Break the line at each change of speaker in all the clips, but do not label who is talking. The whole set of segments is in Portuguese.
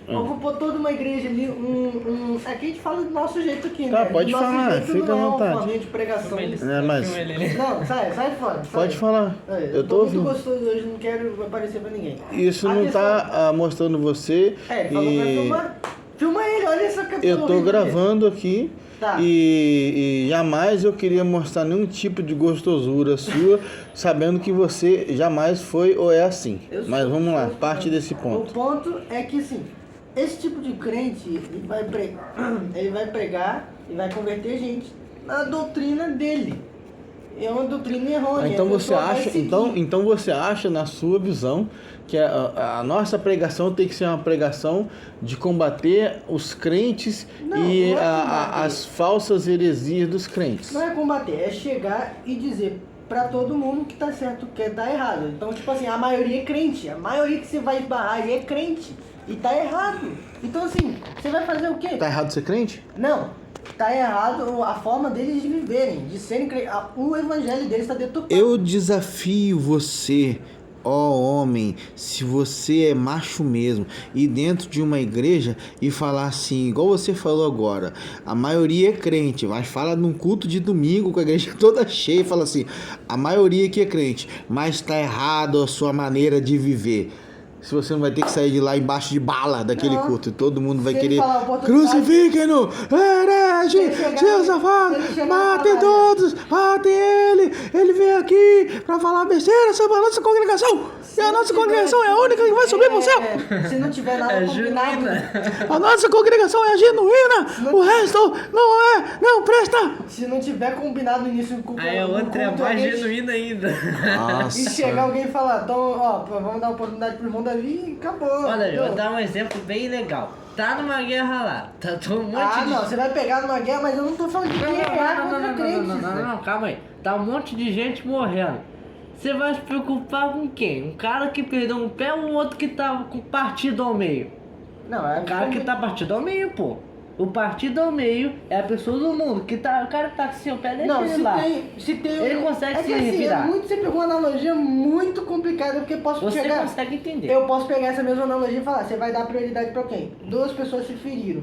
ocupou toda uma igreja ali, aqui a gente fala do nosso jeito aqui,
Tá,
né?
pode
do nosso
falar,
jeito
fica à
não
vontade.
É uma forminha de pregação.
Mas...
Não, sai fora. Sai.
Pode falar.
Eu tô muito gostoso hoje, não quero aparecer pra ninguém.
Isso não tá mostrando você.
Ele falou pra filmar. Filma ele, olha essa captura.
Eu tô gravando aqui.
Tá.
E jamais eu queria mostrar nenhum tipo de gostosura sua, sabendo que você jamais foi ou é assim. Mas vamos lá, parte desse ponto.
O ponto é que, assim, esse tipo de crente, ele vai pregar e vai converter gente na doutrina dele. É uma doutrina errônea.
Então você acha, na sua visão, que a nossa pregação tem que ser uma pregação de combater os crentes as falsas heresias dos crentes.
Não é combater, é chegar e dizer pra todo mundo que tá certo, que tá errado. Então, tipo assim, a maioria é crente, a maioria que você vai esbarrar aí é crente e tá errado. Então, assim, você vai fazer o quê?
Tá errado ser crente?
Não. Tá errado a forma deles de viverem, de serem crentes. O evangelho deles está deturpado.
Eu desafio você, ó homem, se você é macho mesmo, ir dentro de uma igreja e falar assim, igual você falou agora, a maioria é crente, mas fala num culto de domingo com a igreja toda cheia e fala assim, a maioria aqui é crente, mas tá errado a sua maneira de viver. Se você não vai ter que sair de lá embaixo de bala daquele culto, e todo mundo vai querer crucifiquem-no, herege, seu safado, matem todos, matem ele veio aqui pra falar besteira sobre a nossa congregação, e a nossa congregação é a única que vai subir pro céu.
Se não tiver nada combinado,
a nossa congregação é genuína, o resto não presta.
Se não tiver combinado no início com
aí a outra é mais genuína ainda.
Nossa.
E chegar alguém e falar, então, ó, vamos dar oportunidade pro irmão Davi e acabou.
Olha, eu vou dar um exemplo bem legal. Tá numa guerra lá, tá todo um monte de...
não, você vai pegar numa guerra, mas eu não tô falando de guerra contra crentes.
Não, calma aí. Tá um monte de gente morrendo. Você vai se preocupar com quem? Um cara que perdeu um pé ou um outro que tá com partido ao meio?
Não, é
o cara que tá partido ao meio, pô. O partido ao meio é a pessoa do mundo. O cara que tá com seu pé deixa lá.
Se tem
ele consegue se
revirar. Você pegou uma analogia muito complicada, porque
você consegue entender.
Eu posso pegar essa mesma analogia e falar, você vai dar prioridade pra quem? Duas pessoas se feriram.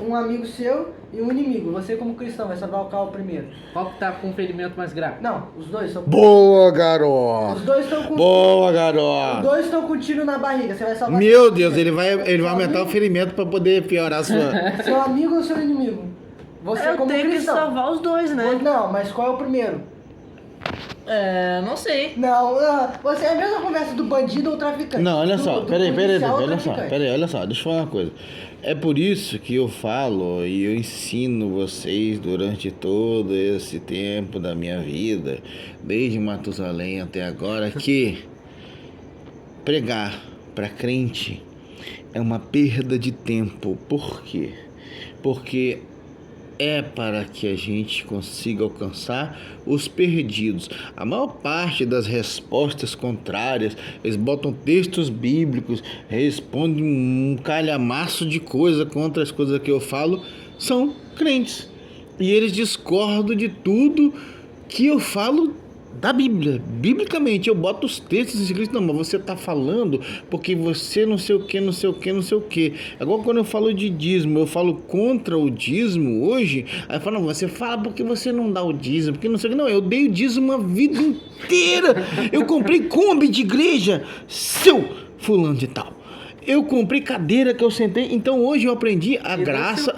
Um amigo seu e um inimigo. Você como cristão vai salvar qual primeiro?
Qual que tá com um ferimento mais grave?
Não, os dois estão com...
Boa, garoto!
Os dois estão com...
Boa, garoto!
Os dois estão com tiro na barriga, você vai salvar...
Meu Deus, ele vai aumentar o ferimento pra poder piorar a sua...
Seu amigo ou seu inimigo? Você
eu
como
tenho
cristão.
que salvar os dois, né?
Não, mas qual é o primeiro?
Não sei.
Não, você é a mesma conversa do bandido ou traficante.
Não, olha só, peraí, olha só, deixa eu falar uma coisa. É por isso que eu falo e eu ensino vocês durante todo esse tempo da minha vida, desde Matusalém até agora, que pregar para crente é uma perda de tempo. Por quê? Porque é para que a gente consiga alcançar os perdidos. A maior parte das respostas contrárias, eles botam textos bíblicos, respondem um calhamaço de coisa contra as coisas que eu falo, são crentes. E eles discordam de tudo que eu falo da Bíblia. Biblicamente, eu boto os textos escritos, não, mas você está falando porque você não sei o que, não sei o que, não sei o que. Agora, quando eu falo de dízimo, eu falo contra o dízimo hoje, aí eu falo, não, você fala porque você não dá o dízimo, porque não sei o que. Não, eu dei o dízimo a vida inteira. Eu comprei Kombi de igreja, seu fulano de tal. Eu comprei cadeira que eu sentei, então hoje eu aprendi a graça,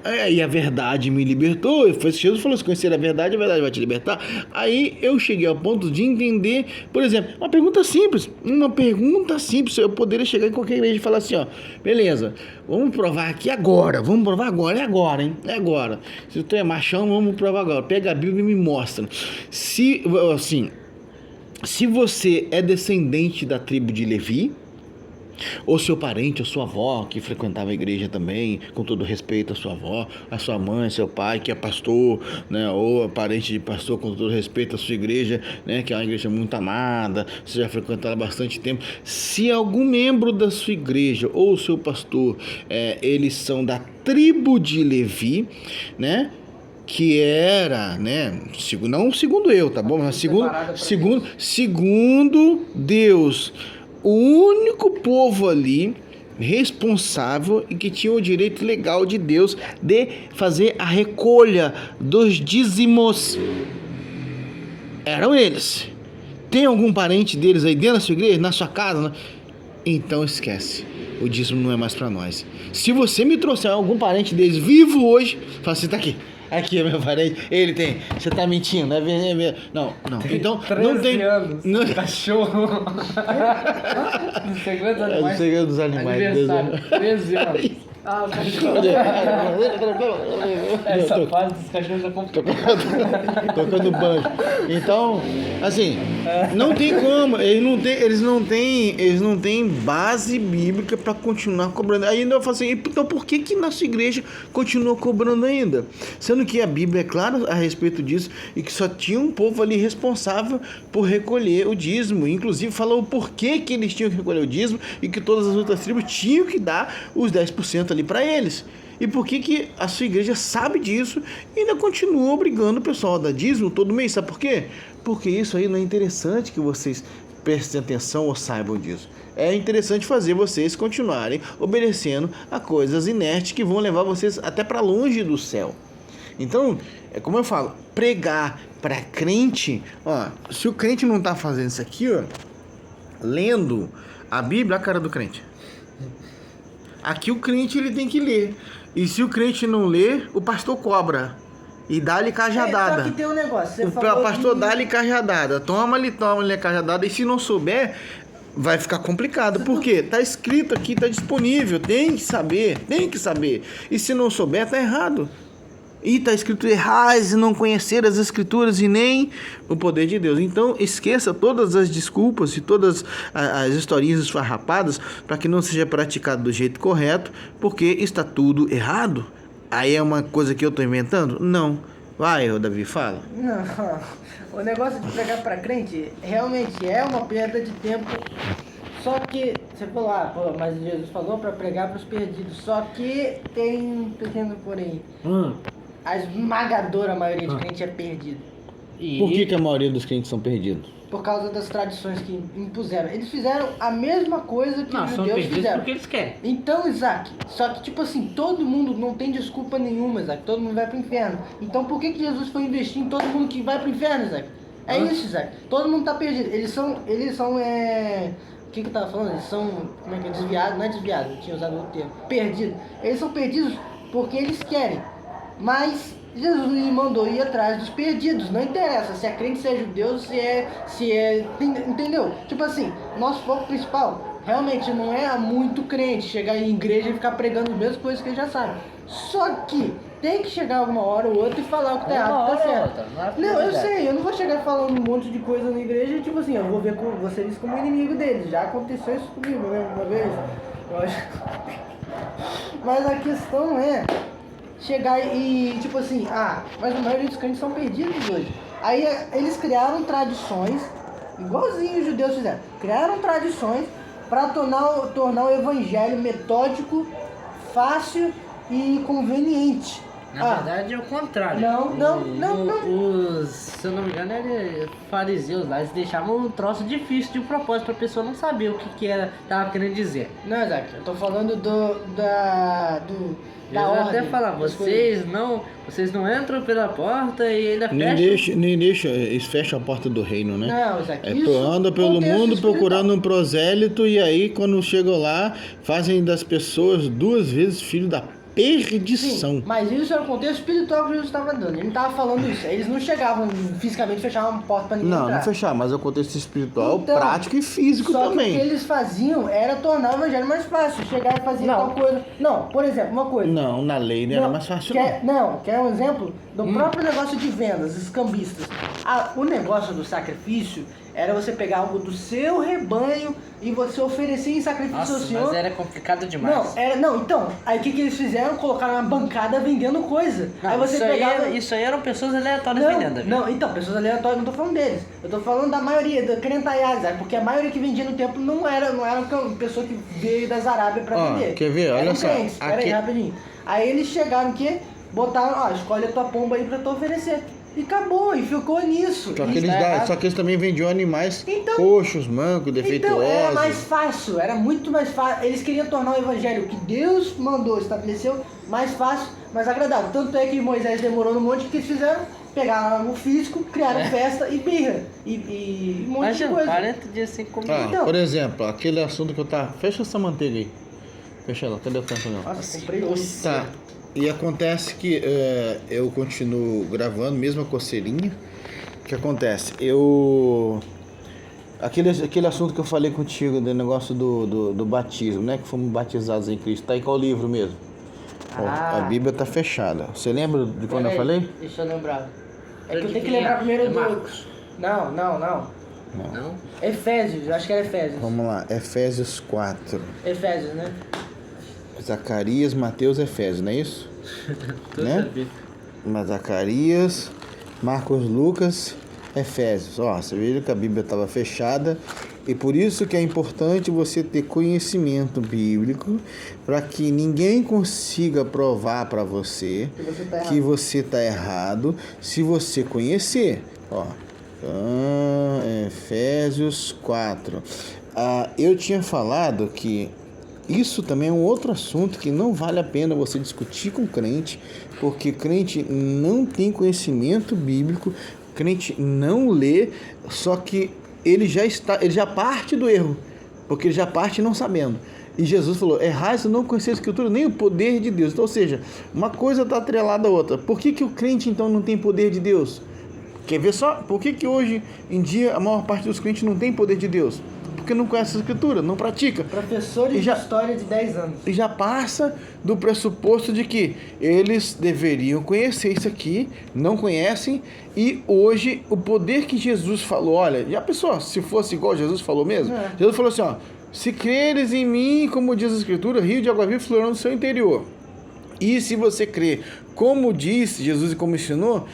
né? E a verdade me libertou. Jesus falou, se conhecer a verdade vai te libertar. Aí eu cheguei ao ponto de entender, por exemplo, uma pergunta simples, eu poderia chegar em qualquer igreja e falar assim, ó, beleza, vamos provar aqui agora, é agora, hein, é agora. Se tu é machão, vamos provar agora, pega a Bíblia e me mostra. Se você é descendente da tribo de Levi, ou seu parente, ou sua avó, que frequentava a igreja também, com todo respeito à sua avó, a sua mãe, seu pai, que é pastor, né, ou parente de pastor, com todo respeito à sua igreja, né, que é uma igreja muito amada, você já frequentou ela há bastante tempo. Se algum membro da sua igreja, ou seu pastor, eles são da tribo de Levi, né, que era, né, não segundo eu, tá bom, mas segundo Deus, o único povo ali responsável e que tinham o direito legal de Deus de fazer a recolha dos dízimos. Eram eles. Tem algum parente deles aí dentro da sua igreja, na sua casa? Então esquece. O dízimo não é mais para nós. Se você me trouxer algum parente deles vivo hoje, fala assim, tá aqui. Aqui é meu parente. Ele tem. Você tá mentindo, é verdade. Não. Então, não tem.
Anos.
Não...
Cachorro. Do segredo dos animais.
Do segredo dos animais.
Aniversário. 13 anos. Ah, o cachorro. Essa fase dos cachorros é complicada.
Tocando banjo. Então, assim, não tem como. Eles não têm base bíblica para continuar cobrando. Ainda eu falo assim, então por que nossa igreja continua cobrando ainda? Sendo que a Bíblia é clara a respeito disso e que só tinha um povo ali responsável por recolher o dízimo. Inclusive falou o porquê que eles tinham que recolher o dízimo e que todas as outras tribos tinham que dar os 10% ali para eles. E por que a sua igreja sabe disso e ainda continua obrigando o pessoal a dar dízimo todo mês? Sabe por quê? Porque isso aí não é interessante que vocês prestem atenção ou saibam disso. É interessante fazer vocês continuarem obedecendo a coisas inertes que vão levar vocês até para longe do céu. Então, é como eu falo, pregar para crente, ó, se o crente não tá fazendo isso aqui, ó, lendo a Bíblia, a cara do crente. Aqui o crente ele tem que ler. E se o crente não ler, o pastor cobra. E dá-lhe cajadada.
Só que tem um negócio.
O pastor dá-lhe cajadada. Toma-lhe a cajadada. E se não souber, vai ficar complicado. Por quê? Tá escrito aqui, tá disponível. Tem que saber. E se não souber, tá errado. E está escrito errais e não conhecer as escrituras e nem o poder de Deus. Então esqueça todas as desculpas e todas as historinhas esfarrapadas para que não seja praticado do jeito correto, porque está tudo errado. Aí é uma coisa que eu estou inventando? Não. Vai, Davi, fala.
Não, o negócio de pregar para crente realmente é uma perda de tempo. Só que, você falou, mas Jesus falou para pregar para os perdidos. Só que tem um pequeno porém. A esmagadora maioria de crentes é perdido.
Por que a maioria dos crentes são perdidos?
Por causa das tradições que impuseram. Eles fizeram a mesma coisa que os judeus fizeram.
Porque eles querem.
Então, Isaac, só que tipo assim, todo mundo não tem desculpa nenhuma, Isaac. Todo mundo vai pro inferno. Então por que Jesus foi investir em todo mundo que vai pro inferno, Isaac? É isso, Isaac. Todo mundo tá perdido. Eles são o que eu tava falando? Eles são, como é que é? Desviados, não é desviado, eu tinha usado o termo. Perdido. Eles são perdidos porque eles querem. Mas Jesus lhe mandou ir atrás dos perdidos. Não interessa se é crente, se é judeu, se é... Entendeu? Tipo assim, nosso foco principal realmente não é muito crente chegar em igreja e ficar pregando as mesmas coisas que ele já sabe. Só que tem que chegar uma hora ou outra e falar o que tá errado, o que tá certo. Não, eu sei, eu não vou chegar falando um monte de coisa na igreja e tipo assim, eu vou ver com vocês como inimigo deles. Já aconteceu isso comigo, né? Uma vez. Eu acho... Mas a questão é chegar e tipo assim, mas a maioria dos crentes são perdidos hoje. Aí eles criaram tradições, igualzinho os judeus fizeram. Criaram tradições para tornar o evangelho metódico, fácil e conveniente.
Na verdade é o contrário.
Não.
Se eu não me engano, fariseus lá, eles deixavam um troço difícil de propósito pra pessoa não saber o que era, tava querendo dizer.
Não, Isaac, eu tô falando da ordem.
Até falar, vocês não entram pela porta e ainda fecham.
Nem deixa, eles fecham a porta do reino, né?
Não, Isaac,
anda pelo mundo procurando um prosélito e aí quando chegam lá, fazem das pessoas 2 vezes filho da perdição.
Sim, mas isso era o contexto espiritual que Jesus estava dando. Ele não estava falando isso. Eles não chegavam fisicamente fechavam uma porta para ninguém entrar.
Não fechavam, mas é o contexto espiritual, prático e físico também.
Só que o que eles faziam era tornar o evangelho mais fácil. Chegar e fazer tal coisa. Não, por exemplo, uma coisa.
Não, na lei não era mais fácil
Quer um exemplo? Do próprio negócio de vendas, escambistas. O negócio do sacrifício era você pegar algo do seu rebanho e você oferecer em sacrifício ao Senhor.
Mas era complicado demais.
Então, aí o que eles fizeram? Colocaram uma bancada vendendo coisa. Aí você pegava...
Isso aí eram pessoas aleatórias vendendo.
Não, então, pessoas aleatórias, não tô falando deles. Eu tô falando da maioria, da crentaiada, porque a maioria que vendia no templo não era uma pessoa que veio das Arábias pra vender.
Quer ver? Olha só.
Espera aí, rapidinho. Aí eles chegaram que botaram, escolhe a tua pomba aí pra tu oferecer. E acabou, e ficou nisso.
Só que,
Isso tá errado.
só que eles também vendiam animais
Então-
coxos, mancos, defeituosos.
Então, era mais fácil, era muito mais fácil. Eles queriam tornar o evangelho que Deus mandou, estabeleceu, mais fácil, mais agradável. Tanto é que Moisés demorou no monte, que eles fizeram, pegaram o físico, criaram festa e birra. E um monte de
Imagina,
coisa.
40 dias sem comer.
Então-
Por exemplo, aquele assunto que eu tava... Fecha essa manteiga aí. Fecha ela, cadê o tampo não?
Nossa, comprei hoje.
Tá. E acontece que eu continuo gravando, mesmo a coceirinha. O que acontece? Aquele assunto que eu falei contigo, do negócio do batismo, né? Que fomos batizados em Cristo. Tá em qual livro mesmo? Ó, a Bíblia tá fechada. Você lembra de quando eu
Peraí,
falei?
Deixa eu lembrar. É que eu tenho que lembrar primeiro do...
Marcos.
Não.
Não?
Efésios, acho que era Efésios.
Vamos lá, Efésios 4.
Efésios, né?
Zacarias, Mateus, Efésios, não é isso? Né? Mas Zacarias, Marcos, Lucas, Efésios. Ó, você viu que a Bíblia estava fechada e por isso que é importante você ter conhecimento bíblico para que ninguém consiga provar para você que você está errado se você conhecer. Ó, Efésios 4. Eu tinha falado que isso também é um outro assunto que não vale a pena você discutir com crente, porque crente não tem conhecimento bíblico, crente não lê, só que ele já parte do erro, porque ele já parte não sabendo. E Jesus falou: errais se não conhecer a Escritura, nem o poder de Deus. Então, ou seja, uma coisa está atrelada à outra. Por que o crente então não tem poder de Deus? Quer ver só? Por que hoje em dia a maior parte dos crentes não tem poder de Deus? Porque não conhece a Escritura, não pratica.
Professores de história de 10 anos.
E já passa do pressuposto de que eles deveriam conhecer isso aqui, não conhecem, e hoje o poder que Jesus falou, olha, já pensou, se fosse igual Jesus falou mesmo? Jesus falou assim, ó, se creres em mim, como diz a Escritura, rio de água viva fluirá no seu interior. E se você crer, como disse Jesus e como ensinou,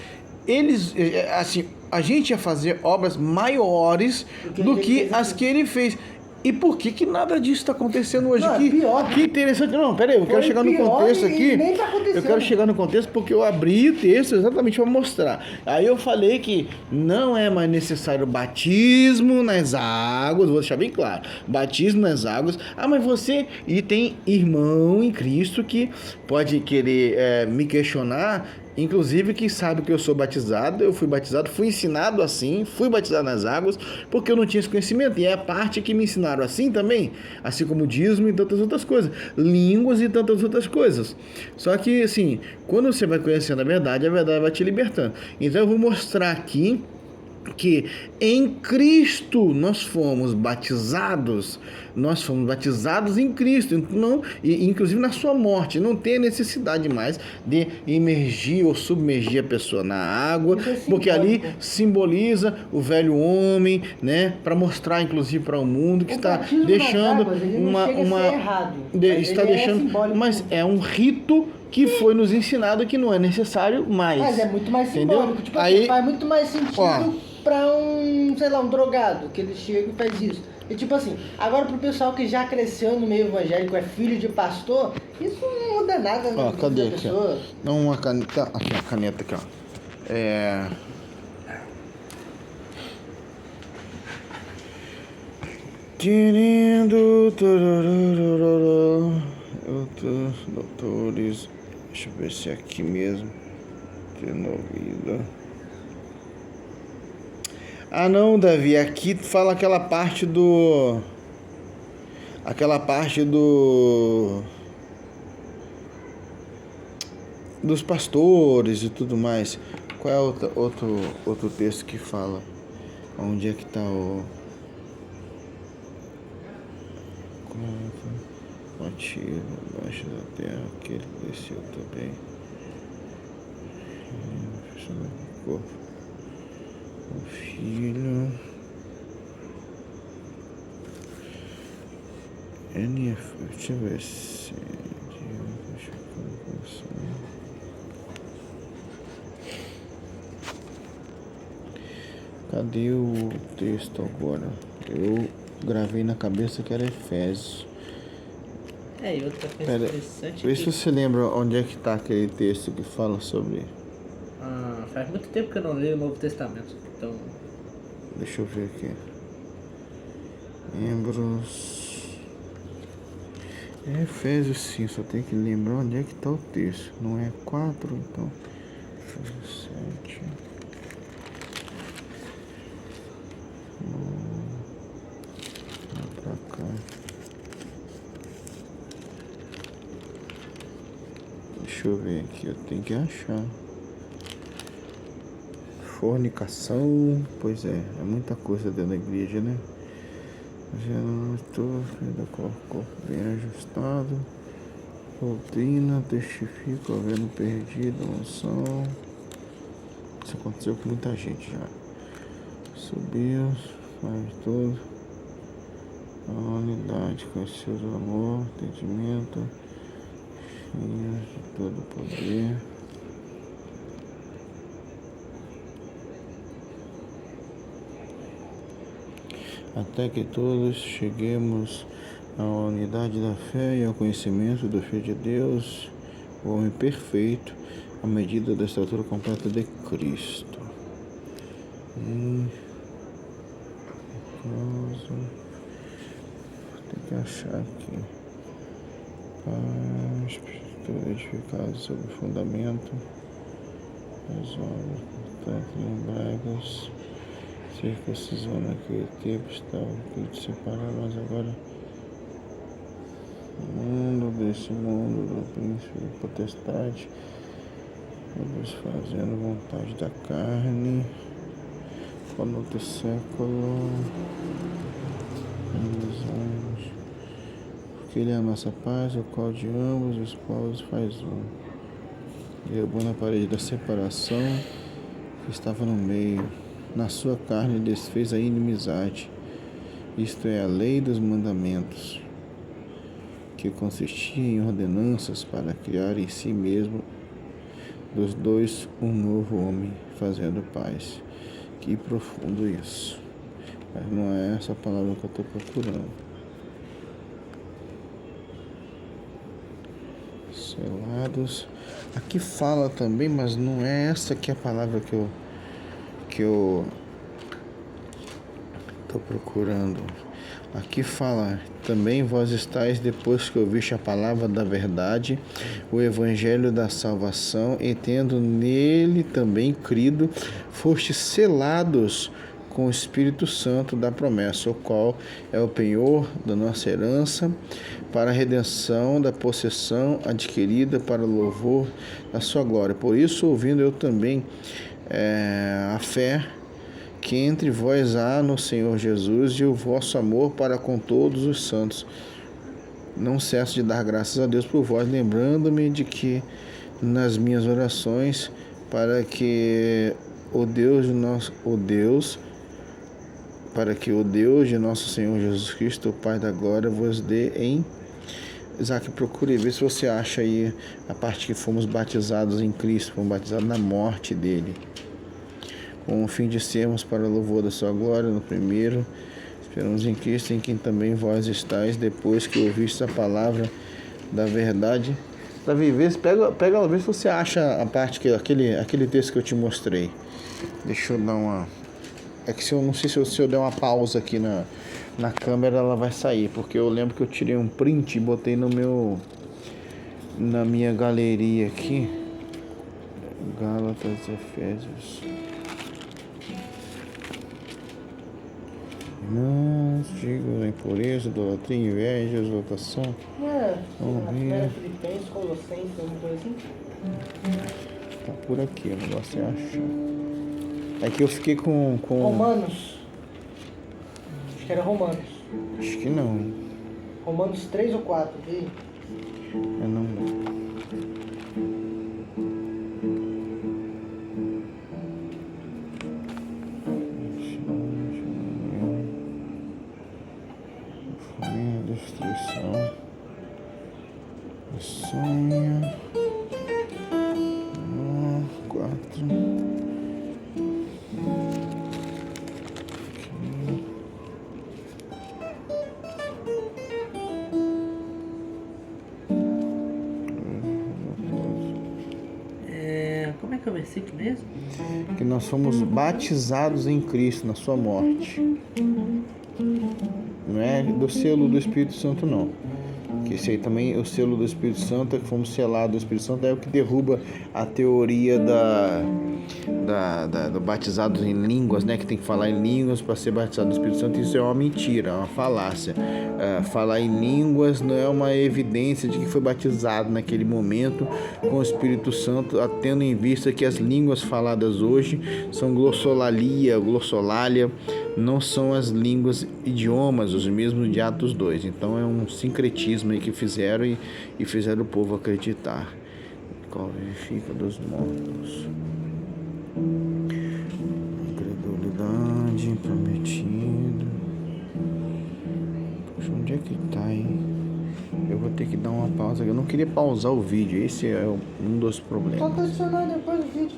eles, assim, a gente ia fazer obras maiores do que as que ele fez. E por que nada disso está acontecendo hoje?
Não, é pior.
Que interessante. Não, peraí, eu quero chegar no contexto aqui.
Nem tá acontecendo.
Eu quero chegar no contexto porque eu abri o texto exatamente para mostrar. Aí eu falei que não é mais necessário batismo nas águas, vou deixar bem claro. Batismo nas águas. Mas você... E tem irmão em Cristo que pode querer me questionar, inclusive que sabe que eu sou batizado, eu fui batizado, fui ensinado assim, fui batizado nas águas, porque eu não tinha esse conhecimento. E é a parte que me ensinaram assim também, assim como dízimo e tantas outras coisas, línguas e tantas outras coisas. Só que, assim, quando você vai conhecendo a verdade vai te libertando. Então eu vou mostrar aqui que em Cristo nós fomos batizados em Cristo, não, e inclusive na sua morte, não tem necessidade mais de imergir ou submergir a pessoa na água, porque ali simboliza o velho homem, né, para mostrar inclusive para o mundo que está deixando está deixando, mas é um rito que foi nos ensinado que não é necessário mais.
Mas é muito mais simbólico, tipo assim, faz muito mais sentido para um drogado, que ele chega e faz isso. E tipo assim, agora pro pessoal que já cresceu no meio evangélico, é filho de pastor, isso não muda nada na vida
cadê
da
aqui?
pessoa.
Não, uma caneta, aqui, a caneta aqui, ó. Querendo outros doutores. Deixa eu ver se é aqui mesmo. Tendo ouvido. Não, Davi, aqui fala aquela parte dos pastores e tudo mais. Qual é outro texto que fala? Onde é que está o motivo abaixo da terra que ele desceu também? Corpo. O filho deixa eu ver se cadê o texto agora? Eu gravei na cabeça que era Efésios.
E outra coisa interessante.
Vê se você lembra onde é que está aquele texto que fala sobre
Faz muito tempo que eu não leio o Novo Testamento, então...
Deixa eu ver aqui. Membros. É Efésios sim, só tem que lembrar onde é que está o texto. Não é 4, então. 7. Pra cá. Deixa eu ver aqui, eu tenho que achar. Fornicação, pois é muita coisa dentro da igreja, né? Já não estou com o corpo bem ajustado. Doutrina, testifico, havendo perdido a unção. Isso aconteceu com muita gente já. Subiu, faz tudo. A unidade, conheceu o amor, entendimento, cheios de todo poder. Até que todos cheguemos à unidade da fé e ao conhecimento do Filho de Deus, o homem perfeito, à medida da estatura completa de Cristo. Tem que achar aqui. Paz, tudo edificado sobre o fundamento das obras, portanto, lembrai-vos. Circuncisão naquele tempo estava que separar, mas agora o mundo desse mundo do príncipe e potestade, todos fazendo vontade da carne, por outro século, dos anos, porque ele é a nossa paz, o qual de ambos os povos faz um. Derrubou na parede da separação que estava no meio. Na sua carne desfez a inimizade, isto é, a lei dos mandamentos, que consistia em ordenanças para criar em si mesmo dos dois um novo homem, fazendo paz. Que profundo isso. Mas não é essa palavra que eu estou procurando. Selados. Aqui fala também, mas não é essa que é a palavra que eu estou procurando. Aqui fala também: vós estáis, depois que ouviste a palavra da verdade, o evangelho da salvação, e tendo nele também crido, fostes selados com o Espírito Santo da promessa, o qual é o penhor da nossa herança, para a redenção da possessão adquirida para o louvor da sua glória. Por isso, ouvindo eu também a fé que entre vós há no Senhor Jesus e o vosso amor para com todos os santos, não cesso de dar graças a Deus por vós, lembrando-me de que nas minhas orações, para que o Deus de nosso Senhor Jesus Cristo, o Pai da glória, vos dê em... Isaac, procure ver se você acha aí a parte que fomos batizados em Cristo, fomos batizados na morte dele, com o fim de sermos para o louvor da sua glória. No primeiro, esperamos em Cristo, em quem também vós estáis, depois que ouvistes a palavra da verdade. Davi, pega vê se você acha a parte, aquele texto que eu te mostrei. Deixa eu dar uma... É que não sei se eu der uma pausa aqui na câmera, ela vai sair, porque eu lembro que eu tirei um print e botei na minha galeria aqui. Gálatas, Efésios. Irmãos, digo, impureza, idolatria, inveja, exaltação.
Filipenses, Colossenses, alguma coisa assim?
Tá por aqui, o negócio é achar. É que eu fiquei com...
Romanos. Acho que era Romanos.
Acho que não.
Romanos 3 ou 4, viu?
Eu não lembro. Destruição. Sonha. 4.
Como é que é o versículo mesmo?
Que nós fomos batizados em Cristo na sua morte. Não é do selo do Espírito Santo, não. Que esse aí também, o selo do Espírito Santo, é que fomos selados do Espírito Santo, é o que derruba a teoria do batizado em línguas, né? Que tem que falar em línguas para ser batizado no Espírito Santo. Isso é uma mentira, é uma falácia. Falar em línguas não é uma evidência de que foi batizado naquele momento com o Espírito Santo, tendo em vista que as línguas faladas hoje são glossolalia, não são as línguas idiomas, os mesmos de Atos 2. Então é um sincretismo aí que fizeram e fizeram o povo acreditar. Qual vivifica dos mortos. Incredulidade prometida. Poxa, onde é que tá, hein? Eu vou ter que dar uma pausa. Eu não queria pausar o vídeo. Esse é um dos problemas.
Pode adicionar depois do vídeo.